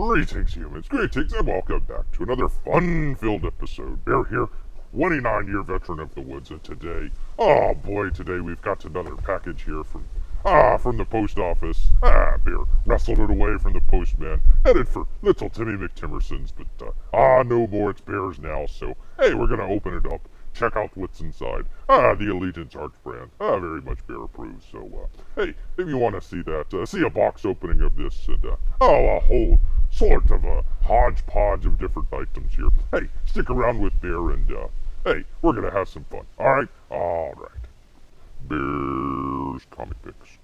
Greetings, humans. Greetings, and welcome back to another fun-filled episode. Bear here, 29-year veteran of the woods, and today, oh boy, today we've got another package here from the post office. Bear wrestled it away from the postman, headed for little Timmy McTimmerson's, but, no more, it's Bear's now, so, hey, we're gonna open it up. Check out what's inside. The Allegiance Arch brand. Very much Bear approved. So, hey, if you want to see that, see a box opening of this, and, a whole sort of a hodgepodge of different items here. Hey, stick around with Bear, and, hey, we're gonna have some fun. Alright? Alright. Bear's Comic Picks.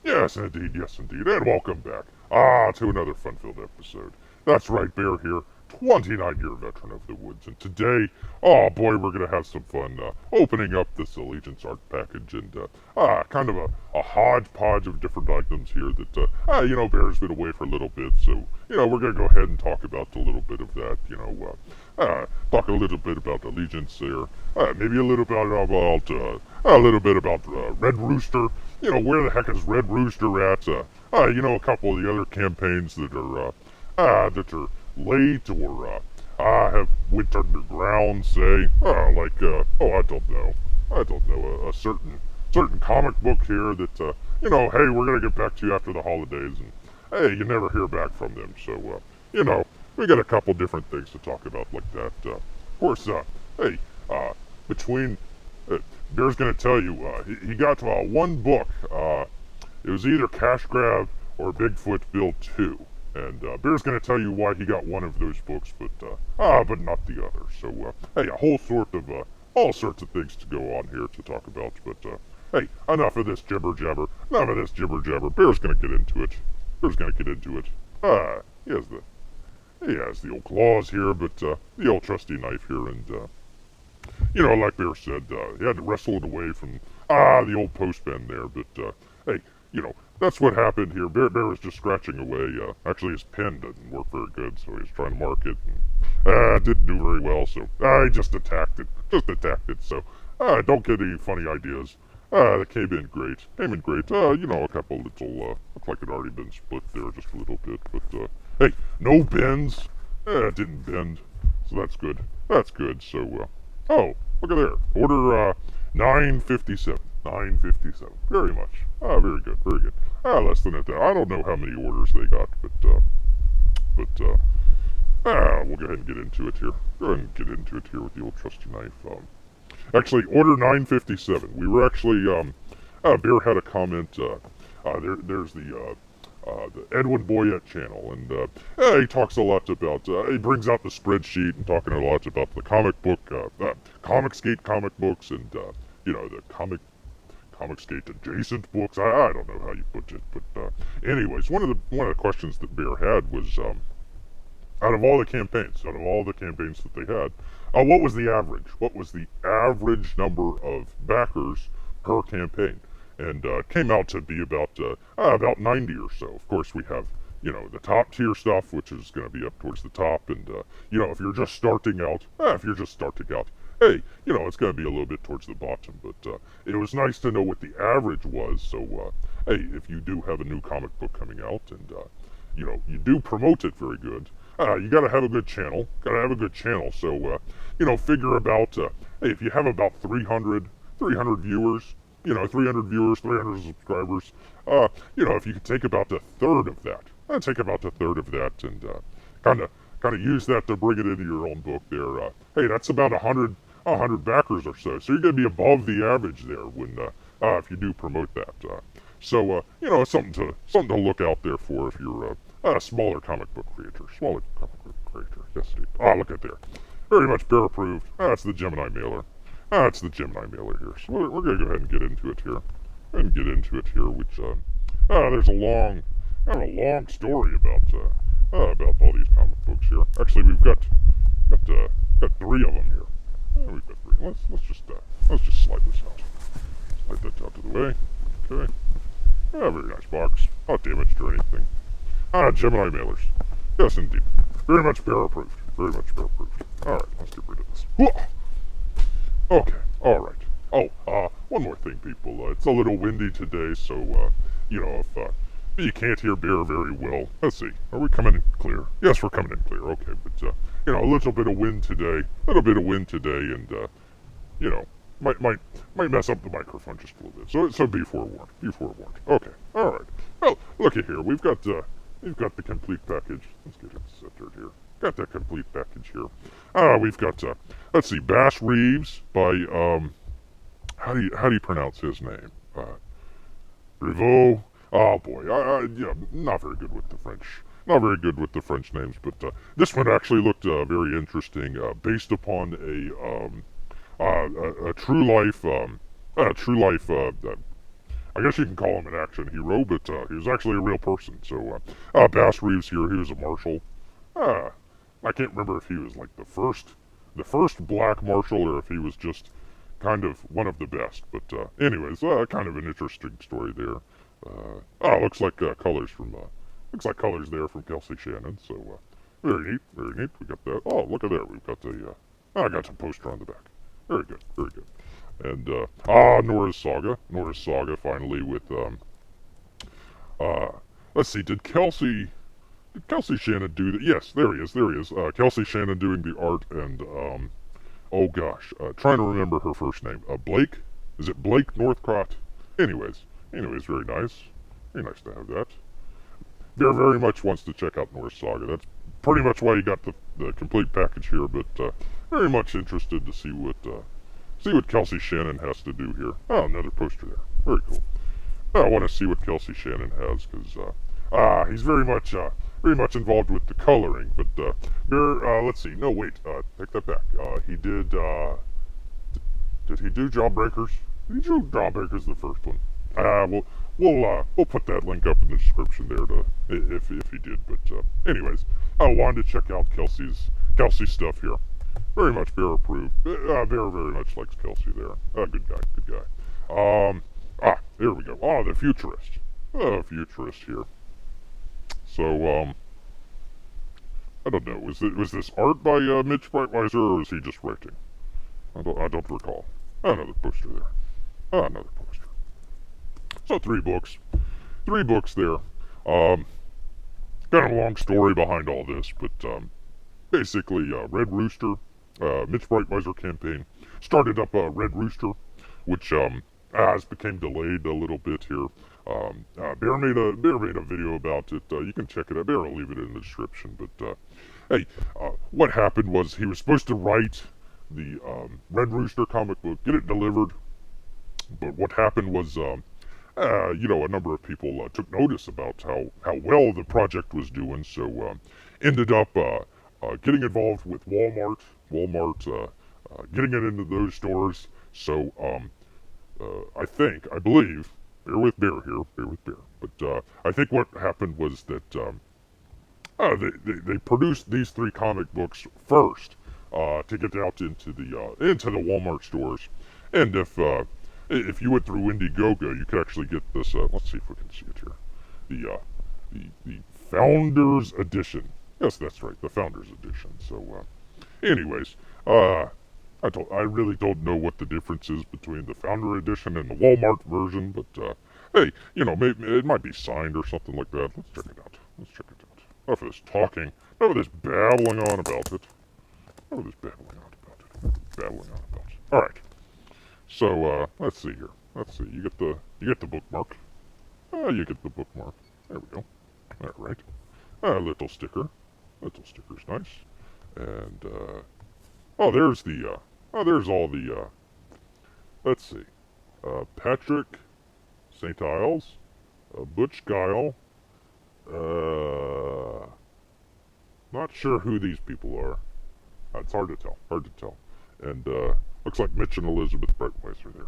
Yes, indeed, and welcome back, to another fun-filled episode. That's right, Bear here. 29-year veteran of the woods, and today, oh boy, we're gonna have some fun opening up this Allegiance Art package, and kind of a hodgepodge of different items here that Bear's been away for a little bit, so we're gonna go ahead and talk about a little bit of that, talk a little bit about Allegiance there, maybe a little bit about Red Rooster, where the heck is Red Rooster at, a couple of the other campaigns that are late or have went underground, say, I don't know, a certain comic book here that, hey, we're gonna get back to you after the holidays, and hey, you never hear back from them, so, we got a couple different things to talk about like that. Of course, hey, between, Bear's gonna tell you, he got one book, it was either Cash Grab or Bigfoot Bill 2. And Bear's going to tell you why he got one of those books, but not the other. So, hey, a whole sort of, all sorts of things to go on here to talk about. But, hey, enough of this jibber-jabber. Bear's going to get into it. He has the old claws here, but, the old trusty knife here, and, like Bear said, he had to wrestle it away from, the old postman there, but, hey, that's what happened here. Bear was just scratching away. Actually, his pen doesn't work very good, so he was trying to mark it. And, didn't do very well, so he just attacked it. So, don't get any funny ideas. That came in great. A couple little, looked like it already been split there just a little bit. But, hey, no bends. It didn't bend, so that's good. So, oh, look at there. Order, 957. 957. Very much. Very good. Less than a day. I don't know how many orders they got, but we'll go ahead and get into it here. With the old trusty knife. Actually, order 957. We were actually, Bear had a comment, there's the Edwin Boyette channel, and, he talks a lot about, he brings out the spreadsheet and talking a lot about the comic book, Comicsgate comic books, and, the Comicsgate adjacent books. I don't know how you put it, but anyways, one of the questions that Bear had was, out of all the campaigns that they had, what was the average? What was the average number of backers per campaign? And it came out to be about 90 or so. Of course, we have the top tier stuff, which is going to be up towards the top, and if you're just starting out, hey, it's going to be a little bit towards the bottom, but it was nice to know what the average was, so, hey, if you do have a new comic book coming out, and, you do promote it very good, you gotta have a good channel, so, figure about, hey, if you have about 300 viewers, 300 subscribers, if you could take about a third of that, and, kind of use that to bring it into your own book there, hey, that's about 100 backers or so you're going to be above the average there when, if you do promote that, so, it's something to look out there for if you're a smaller comic book creator, yes indeed. Look at there, very much Bear approved. That's the Gemini mailer, here, so we're going to go ahead and get into it here, which, there's a long story about all these comic books here. Actually, we've got 3 of them here. We've got 3. Let's just slide this out. Slide that out of the way. Okay. Very nice box. Not damaged or anything. Gemini mailers. Yes, indeed. Very much Bear approved. Alright, let's get rid of this. Okay, alright. Oh, one more thing, people. It's a little windy today, so, if you can't hear Bear very well, let's see. Are we coming in clear? Yes, we're coming in clear. Okay, but, a little bit of wind today. And, you know, might mess up the microphone just a little bit. So be forewarned. Be forewarned. Okay. All right. Well, looky here. We've got the complete package. Let's get it centered here. Got that complete package here. We've got let's see, Bass Reeves by how do you pronounce his name? Rivaux. Oh boy, yeah, not very good with the French. Not very good with the French names, but this one actually looked very interesting, based upon a true life, I guess you can call him an action hero, but he was actually a real person. So Bass Reeves here, he was a marshal. I can't remember if he was like the first black marshal, or if he was just kind of one of the best. But anyways, kind of an interesting story there. Looks like colors there from Kelsey Shannon. So very neat, very neat. We got that. Oh, look at there. We've got I got some poster on the back. Very good, very good. And Nora's Saga finally with let's see, did Kelsey Shannon do that? Yes, there he is. Kelsey Shannon doing the art, and oh gosh, trying to remember her first name. Blake? Is it Blake Northcott? Anyways, very nice. Very nice to have that. Bear very much wants to check out Nora's Saga. That's pretty much why you got the complete package here, but very much interested to see what Kelsey Shannon has to do here. Oh, another poster there. Very cool. I want to see what Kelsey Shannon has, because he's very much involved with the coloring. But let's see. No, wait. Take that back. He did. Did he do Jawbreakers? Did he do Jawbreakers, the first one? We'll put that link up in the description there if he did. But anyways, I wanted to check out Kelsey's stuff here. Very much Bear approved. Bear very much likes Kelsey there. Good guy. Here we go. The Futurist. Futurist here. So, I don't know. Was this art by Mitch Breitweiser, or was he just writing? I don't recall. Another poster there. Another poster. So 3 books. 3 books there. Kind of a long story behind all this, but basically, Red Rooster, Mitch Breitweiser campaign started up Red Rooster, which has became delayed a little bit here. Bear made a video about it. You can check it out. Bear will leave it in the description. But hey, what happened was he was supposed to write the Red Rooster comic book, get it delivered. But what happened was, a number of people took notice about how well the project was doing. So ended up getting involved with Walmart. Getting it into those stores. So I believe. Bear with Bear here. But I think what happened was that they produced these 3 comic books first to get out into the Walmart stores. And if you went through Indiegogo, you could actually get this. Let's see if we can see it here. The Founders Edition. Yes, that's right, the Founders Edition. So, anyways, I really don't know what the difference is between the Founder Edition and the Walmart version, but hey, maybe it might be signed or something like that. Let's check it out. Enough of this talking. Enough of this babbling on about it. All right. So let's see here. You get the bookmark. You get the bookmark. There we go. All right. Little sticker. Little sticker's nice. And there's all the let's see. Patrick St. Isles, Butch Guile. Not sure who these people are. It's hard to tell. And looks like Mitch and Elizabeth Breitweiser there.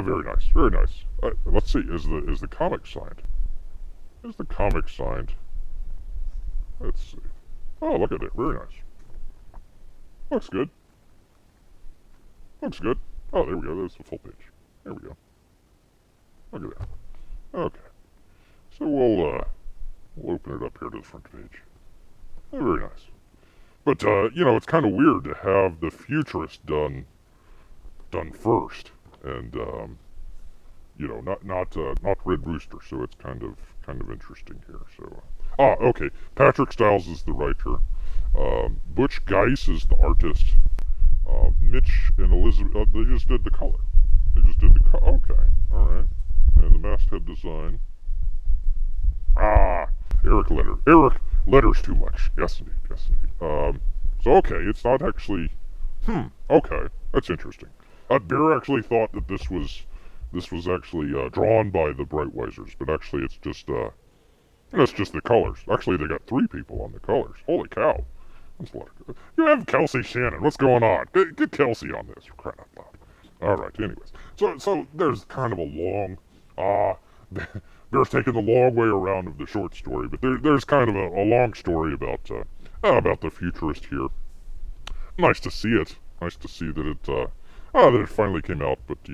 Very nice. Let's see. Is the comic signed? Let's see. Oh, look at it. Very nice. Looks good. Oh, there we go. There's the full page. There we go. Look at that. Okay. So we'll open it up here to the front page. Very nice. But it's kind of weird to have the Futurist done first. and not Red Rooster. So it's kind of interesting here. So okay. Patrick Stiles is the writer. Butch Geis is the artist. Mitch and Elizabeth, they just did the color. They just did the color. Okay, all right. And the masthead design. Eric letters too much. Yes, indeed. Yes, indeed. So okay, it's not actually. Okay, that's interesting. Bear actually thought that this was actually drawn by the Brightwisers, but actually it's just the colors. Actually, they got 3 people on the colors. Holy cow! That's a lot of good. You have Kelsey Shannon. What's going on? Get Kelsey on this. Crying out loud. All right. Anyways, so there's kind of a long. Bear's taking the long way around of the short story, but there's kind of a long story about the futurist here. Nice to see it. Nice to see that it finally came out. But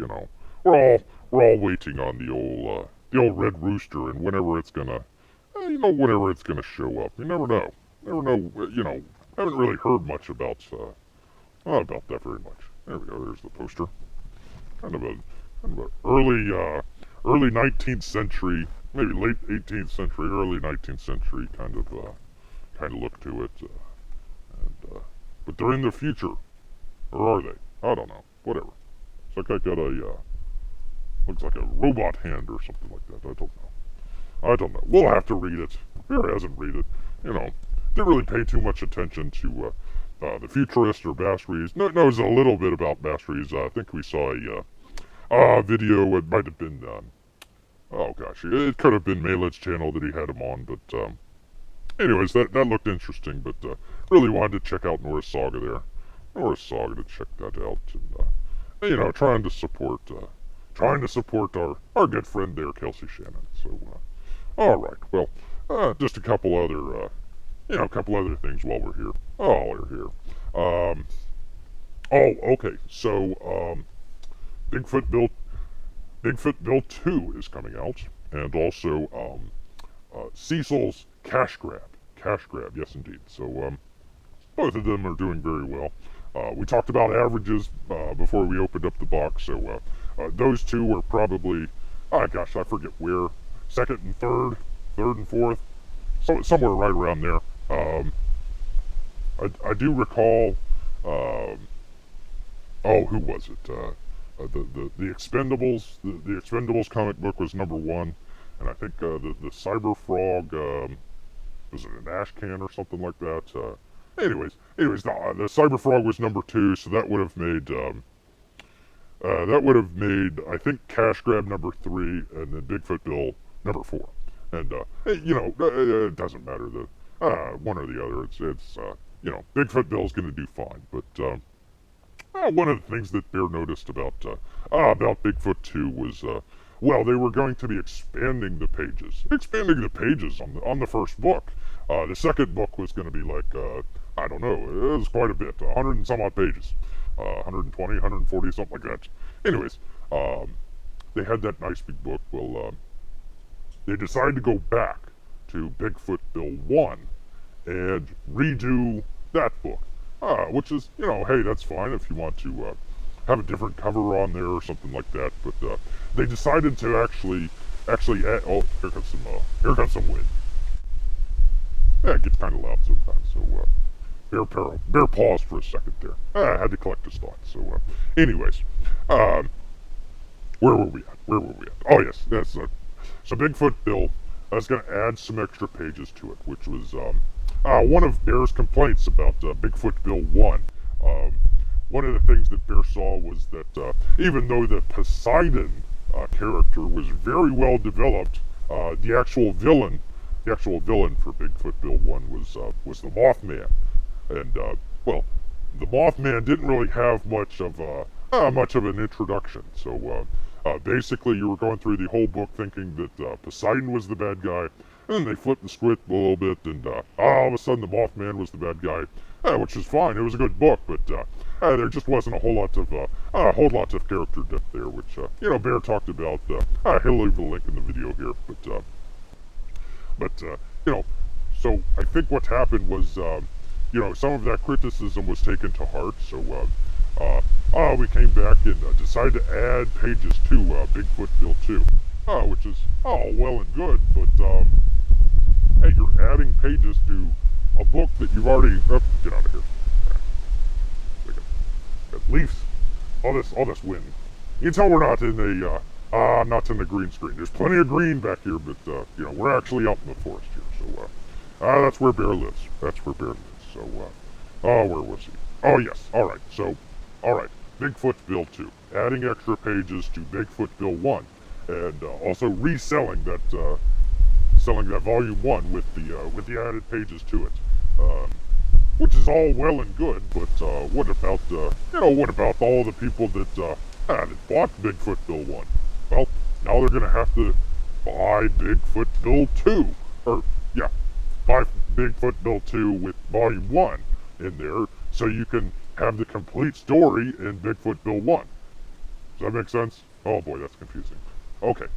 we're all waiting on the old Red Rooster, and whenever it's gonna show up. You never know. Haven't really heard much about that very much. There we go. There's the poster. Kind of a early 19th century, maybe late 18th century, early 19th century kind of look to it. But they're in the future, or are they? I don't know. Whatever. It's like I got looks like a robot hand or something like that. I don't know. We'll have to read it. Bear hasn't read it. Didn't really pay too much attention to the futurist or Basries. Knows a little bit about Basries. I think we saw a video. It might have been oh gosh, it could have been Maled's channel that he had him on. But anyways, that looked interesting. But really wanted to check out Norse Saga there. Norse Saga, to check that out, and trying to support our good friend there, Kelsey Shannon. So all right, well, just a couple other things while we're here. Okay. So, Bigfoot Bill 2 is coming out, and also Cecil's Cash Grab. Yes, indeed. So, both of them are doing very well. We talked about averages before we opened up the box. So, those two were probably, I forget where, second and third and fourth, somewhere right around there. I do recall, who was it? The Expendables, the Expendables comic book was number 1, and I think the Cyber Frog, was it an ash can or something like that? Anyways, the Cyber Frog was number 2, so that would have made, I think, Cash Grab number 3, and then Bigfoot Bill number 4. And it doesn't matter one or the other. It's Bigfoot Bill's going to do fine. But one of the things that Bear noticed about Bigfoot 2 was they were going to be expanding the pages on the first book. The second book was going to be like I don't know, it was quite a bit, 100 and some odd pages, 120, 140, something like that. Anyways, they had that nice big book. Well, they decided to go back to Bigfoot Bill 1 and redo that book, which is, hey, that's fine if you want to have a different cover on there or something like that. But they decided to actually add. Oh, here comes some wind. Yeah, it gets kind of loud sometimes. So Bear paused for a second there. I had to collect his thoughts. So, anyways, where were we at? Oh yes, that's so Bigfoot Bill is going to add some extra pages to it, which was one of Bear's complaints about Bigfoot Bill 1. One of the things that Bear saw was that even though the Poseidon character was very well developed, the actual villain for Bigfoot Bill 1 was the Mothman, and the Mothman didn't really have much of an introduction. So basically, you were going through the whole book thinking that Poseidon was the bad guy, and then they flipped the script a little bit, and all of a sudden the Mothman was the bad guy, which is fine. It was a good book, but there just wasn't a whole lot of character depth there, which Bear talked about. He'll leave the link in the video here, but so I think what happened was some of that criticism was taken to heart. So we came back and decided to add pages to Bigfoot Bill 2, which is well and good, but hey, you're adding pages to a book that you've already. Oh, get out of here! Got leaves. All this wind. You can tell we're not in the green screen. There's plenty of green back here, but we're actually out in the forest here. So that's where Bear lives. So where was he? Oh yes. All right. So Bigfoot Bill 2, adding extra pages to Bigfoot Bill 1, and also reselling that volume 1 with the added pages to it. Which is all well and good, but what about all the people that bought Bigfoot Bill 1? Well, now they're gonna have to buy Bigfoot Bill 2, buy Bigfoot Bill 2 with volume 1 in there, so you can have the complete story in Bigfoot Bill 1. Does that make sense? Oh boy, that's confusing. Okay,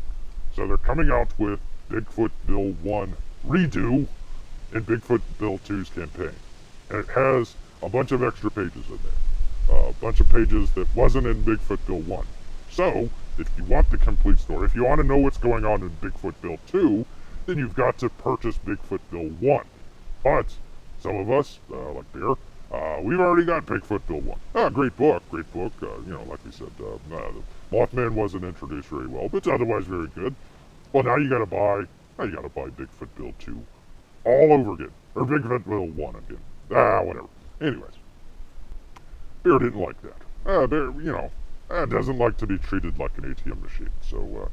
so they're coming out with Bigfoot Bill 1 redo in Bigfoot Bill 2's campaign. And it has a bunch of extra pages in there. A bunch of pages that wasn't in Bigfoot Bill 1. So, if you want the complete story, if you want to know what's going on in Bigfoot Bill 2, then you've got to purchase Bigfoot Bill 1. But, some of us, like Bear, we've already got Bigfoot Bill 1. Great book. Like we said, the Mothman wasn't introduced very well, but it's otherwise very good. Well, now you gotta buy Bigfoot Bill 2 all over again. Or Bigfoot Bill 1 again. Whatever. Anyways. Bear didn't like that. Bear, doesn't like to be treated like an ATM machine. So,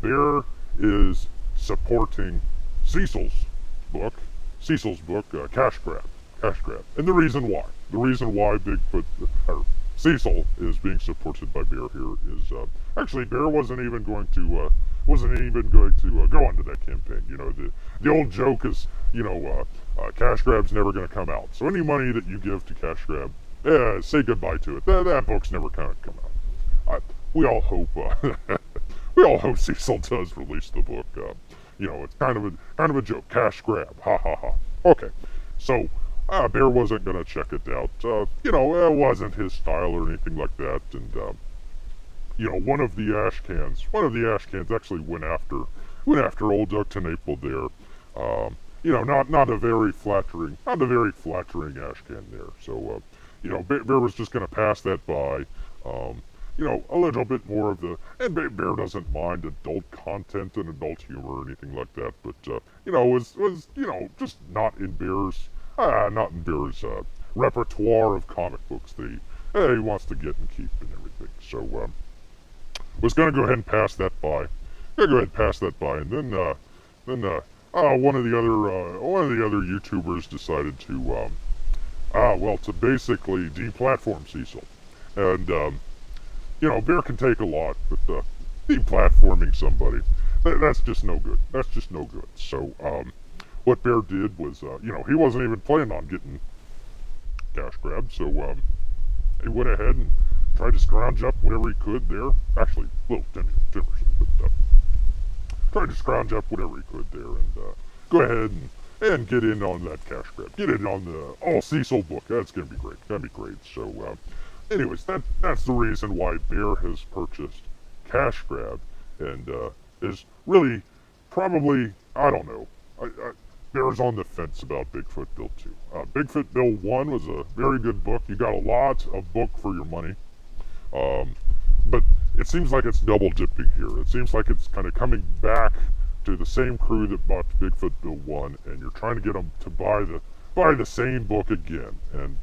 Bear is supporting Cecil's book, Cash Grab. And the reason why Cecil is being supported by Bear here is, actually Bear wasn't even going to go onto that campaign. The old joke is, Cash Grab's never going to come out. So any money that you give to Cash Grab, say goodbye to it. That book's never going to come out. We all hope Cecil does release the book. It's kind of a joke. Cash Grab. Ha ha ha. Okay. So, Bear wasn't going to check it out. It wasn't his style or anything like that. And, one of the ash cans actually went after old TenNapel there. Not a very flattering ash can there. So, Bear was just going to pass that by. A little bit more of and Bear doesn't mind adult content and adult humor or anything like that, but, was just not in Bear's repertoire of comic books that he wants to get and keep and everything. So, was going to go ahead and pass that by. And then one of the other YouTubers decided to basically deplatform Cecil. And, Bear can take a lot, but deplatforming somebody, that's just no good. So, what Bear did was, he wasn't even planning on getting Cash Grab, so he went ahead and tried to scrounge up whatever he could there. Actually, a little 10%, but tried to scrounge up whatever he could there, and go ahead and get in on that Cash Grab. Get in on the Cecil book. That's gonna be great. So, anyways, that's the reason why Bear has purchased Cash Grab, and is really probably, I don't know. Bear's on the fence about Bigfoot Bill 2. Bigfoot Bill 1 was a very good book. You got a lot of book for your money. But it seems like it's double dipping here. It seems like it's kind of coming back to the same crew that bought Bigfoot Bill 1, and you're trying to get them to buy the same book again. And,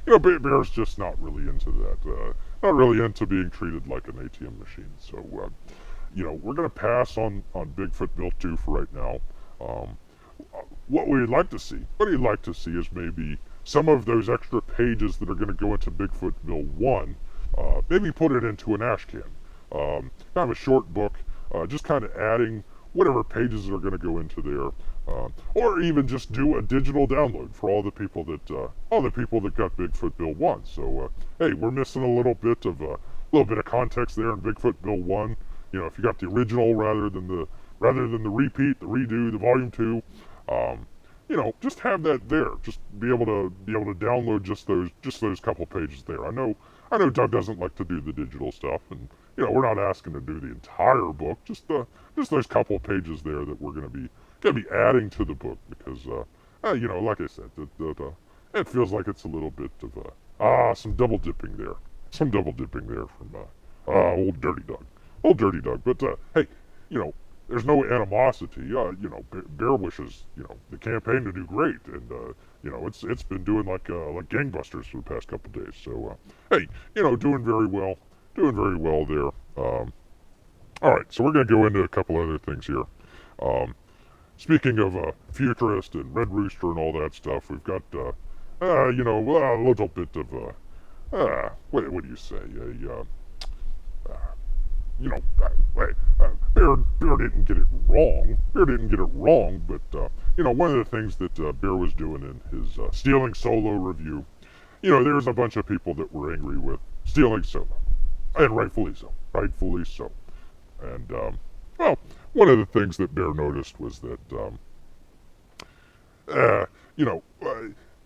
Bear's just not really into that. Not really into being treated like an ATM machine. So, we're going to pass on Bigfoot Bill 2 for right now. What we'd like to see is maybe some of those extra pages that are going to go into Bigfoot Bill 1, maybe put it into an ash can. Kind of a short book, just kind of adding whatever pages are going to go into there, or even just do a digital download for all the people that got Bigfoot Bill 1. So, hey, we're missing a little bit of context there in Bigfoot Bill 1. If you got the original rather than the repeat, the redo, the volume 2, just have that there. Just be able to download just those couple pages there. I know I know Doug doesn't like to do the digital stuff, and we're not asking to do the entire book, just those couple of pages there that we're gonna be adding to the book because like I said, it feels like it's a little bit of some double dipping there, from old Dirty Doug. But hey, there's no animosity. Bear wishes the campaign to do great, and it's been doing like gangbusters for the past couple days. So hey, doing very well there. All right, so we're gonna go into a couple other things here. Speaking of Futurist and Red Rooster and all that stuff, we've got a little bit of what do you say? Bear didn't get it wrong. But one of the things that Bear was doing in his Stealing Solo review, there's a bunch of people that were angry with Stealing Solo, and rightfully so. And well, one of the things that Bear noticed was that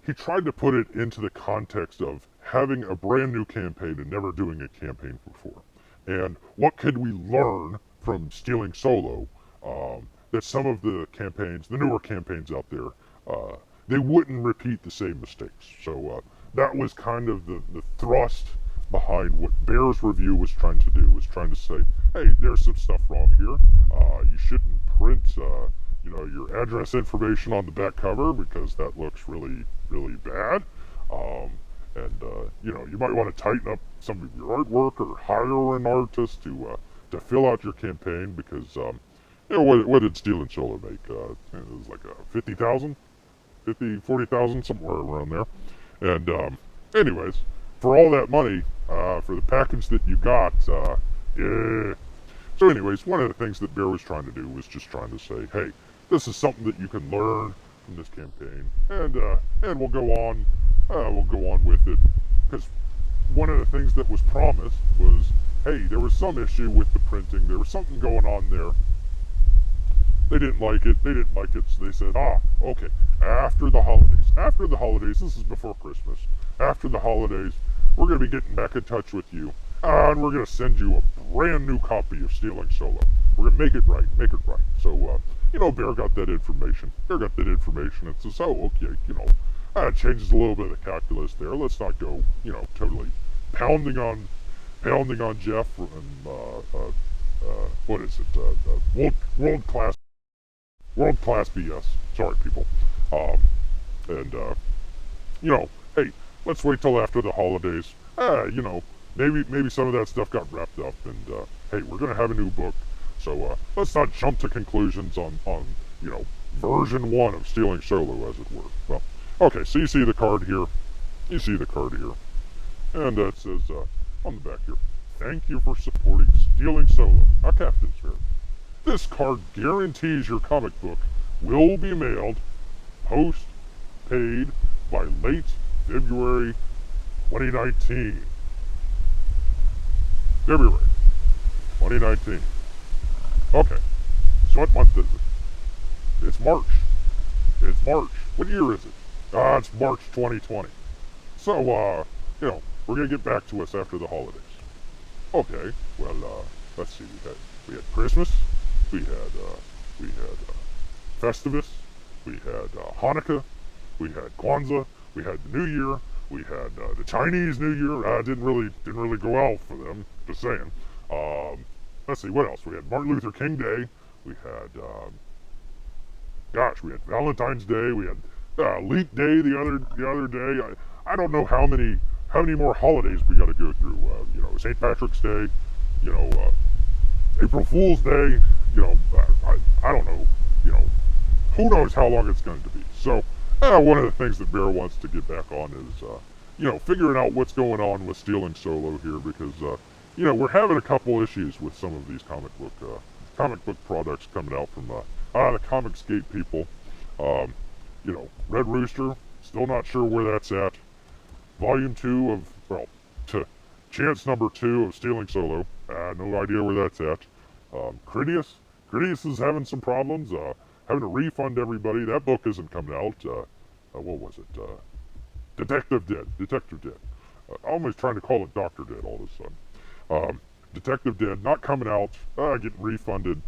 he tried to put it into the context of having a brand new campaign and never doing a campaign before. And what could we learn from Stealing Solo that some of the newer campaigns out there, they wouldn't repeat the same mistakes. So that was kind of the thrust behind what Bear's review was trying to do, was trying to say, hey, there's some stuff wrong here. You shouldn't print your address information on the back cover because that looks really, really bad. You might want to tighten up some of your artwork or hire an artist to fill out your campaign because, what did Stealing Solo make? It was like 50,000, 40,000, somewhere around there. And anyways, for all that money, for the package that you got, yeah. So anyways, one of the things that Bear was trying to do was just trying to say, hey, this is something that you can learn from this campaign, and we'll go on with it, because one of the things that was promised was, hey, there was some issue with the printing, there was something going on there. They didn't like it, so they said, okay, after the holidays, this is before Christmas, after the holidays, we're going to be getting back in touch with you, and we're going to send you a brand new copy of Stealing Solo. We're going to make it right. So, Bear got that information. And says, okay, it changes a little bit of the calculus there. Let's not go, totally pounding on Jeff and, what is it, world class BS. Sorry, people. Hey, let's wait till after the holidays. Maybe some of that stuff got wrapped up, and hey, we're gonna have a new book, so let's not jump to conclusions on version 1 of Stealing Solo, as it were. Well, okay, so you see the card here, and it says on the back here, thank you for supporting Stealing Solo, a Captain's Fair. This card guarantees your comic book will be mailed post-paid by late February 2019. February 2019. Okay, so what month is it? It's March. What year is it? It's March 2020. So, we're gonna get back to us after the holidays. Okay, well, let's see. We had Christmas. We had Festivus. We had Hanukkah. We had Kwanzaa. We had the New Year. We had the Chinese New Year. Didn't really go well for them. Just saying. Let's see, what else? We had Martin Luther King Day. We had, we had Valentine's Day. We had Leap Day the other day. I don't know how many more holidays we got to go through. St. Patrick's Day. April Fool's Day. I don't know. Who knows how long it's going to be. So, one of the things that Bear wants to get back on is, figuring out what's going on with Stealing Solo here, because, we're having a couple issues with some of these comic book products coming out from the Comicsgate people. Red Rooster, still not sure where that's at. Volume 2 chance number 2 of Stealing Solo, no idea where that's at. Critias is having some problems, having to refund everybody. That book isn't coming out. What was it? Detective Dead. almost trying to call it Dr. Dead all of a sudden. Detective Dead not coming out, getting refunded.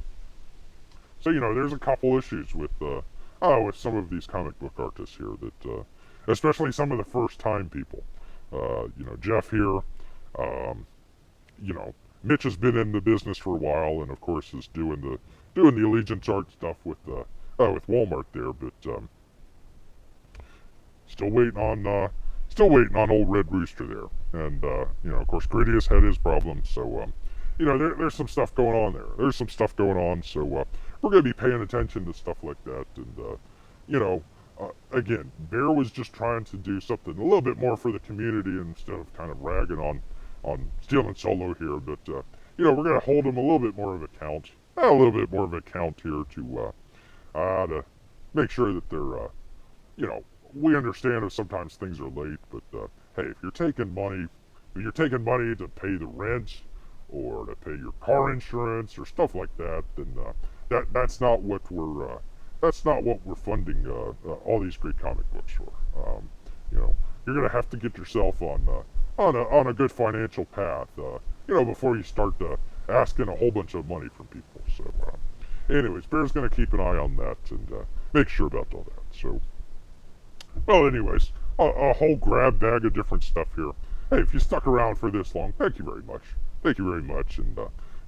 So, there's a couple issues with some of these comic book artists here that, especially some of the first-time people. Jeff here, Mitch has been in the business for a while, and of course is doing the Allegiance art stuff with Walmart there, but still waiting on old Red Rooster there, and of course Gritty has had his problems, so there's some stuff going on there. There's some stuff going on, so we're gonna be paying attention to stuff like that, and again, Bear was just trying to do something a little bit more for the community instead of kind of ragging on Steel and Solo here, but we're gonna hold them a little bit more of account, here to make sure that they're we understand if sometimes things are late, but hey, if you're taking money to pay the rent or to pay your car insurance or stuff like that, then that's not what we're funding all these great comic books for. You're gonna have to get yourself on a good financial path, before you start asking a whole bunch of money from people. So, anyways, Bear's gonna keep an eye on that and make sure about all that. So. Well, anyways, a whole grab bag of different stuff here. Hey, if you stuck around for this long, thank you very much. Thank you very much, and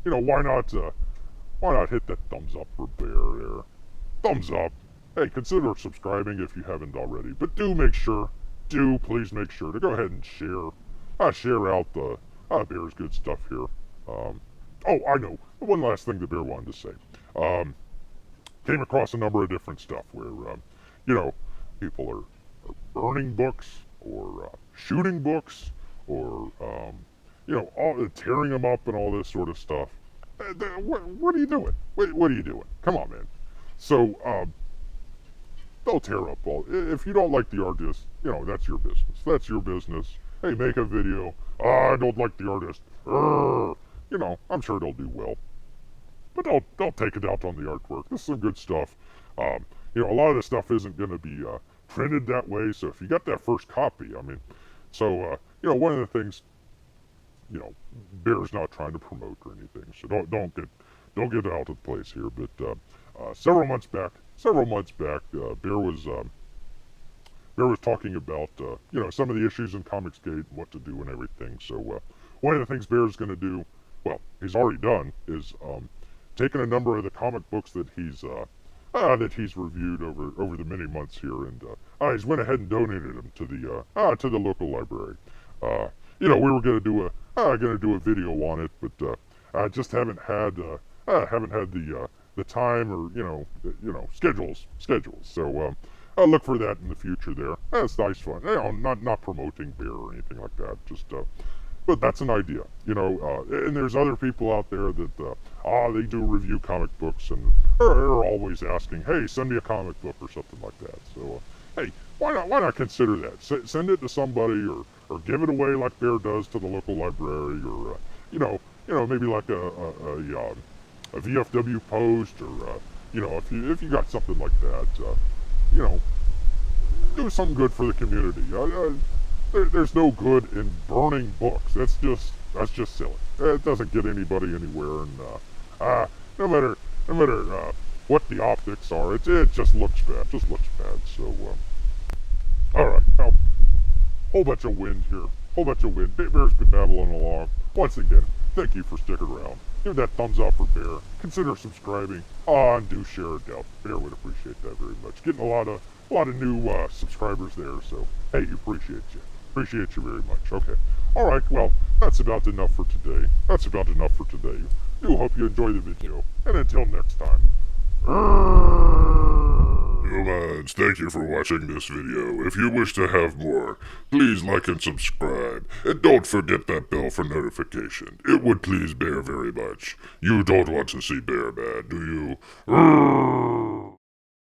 why not hit that thumbs up for Bear there? Thumbs up. Hey, consider subscribing if you haven't already, but please make sure to go ahead and share out the Bear's good stuff here. I know. One last thing that Bear wanted to say. Came across a number of different stuff where, people are burning books or shooting books or tearing them up and all this sort of stuff. What are you doing? What are you doing? Come on, man. So they'll tear up all. If you don't like the artist, that's your business. That's your business. Hey, make a video. I don't like the artist. I'm sure they'll do well. But they'll take it out on the artwork. This is some good stuff. A lot of this stuff isn't going to be printed that way, so if you got that first copy, one of the things, Bear's not trying to promote or anything, so don't get out of place here, but several months back, Bear was talking about, some of the issues in Comicsgate and what to do and everything, so one of the things Bear's going to do, well, he's already done, is taken a number of the comic books that he's reviewed over the many months here, and he's went ahead and donated them to the local library. We were gonna do a video on it, but I just haven't had the time or schedules. So I'll look for that in the future. There, that's nice fun. Not promoting Bear or anything like that. Just but that's an idea, and there's other people out there that, they do review comic books and are always asking, hey, send me a comic book or something like that. So, hey, why not consider that? Send it to somebody or give it away like Bear does to the local library or, maybe like a VFW post or, if you got something like that, do something good for the community. There's no good in burning books. That's just silly. It doesn't get anybody anywhere, and no matter what the optics are, it just looks bad. So, all right, now, whole bunch of wind here. Bear's been babbling along. Once again, thank you for sticking around. Give that thumbs up for Bear. Consider subscribing. And do share it out. Bear would appreciate that very much. Getting a lot of new subscribers there. So, hey, appreciate you. Appreciate you very much. Okay. Alright, well, that's about enough for today. Do hope you enjoy the video. And until next time. Humans, thank you for watching this video. If you wish to have more, please like and subscribe. And don't forget that bell for notification. It would please Bear very much. You don't want to see Bear bad, do you?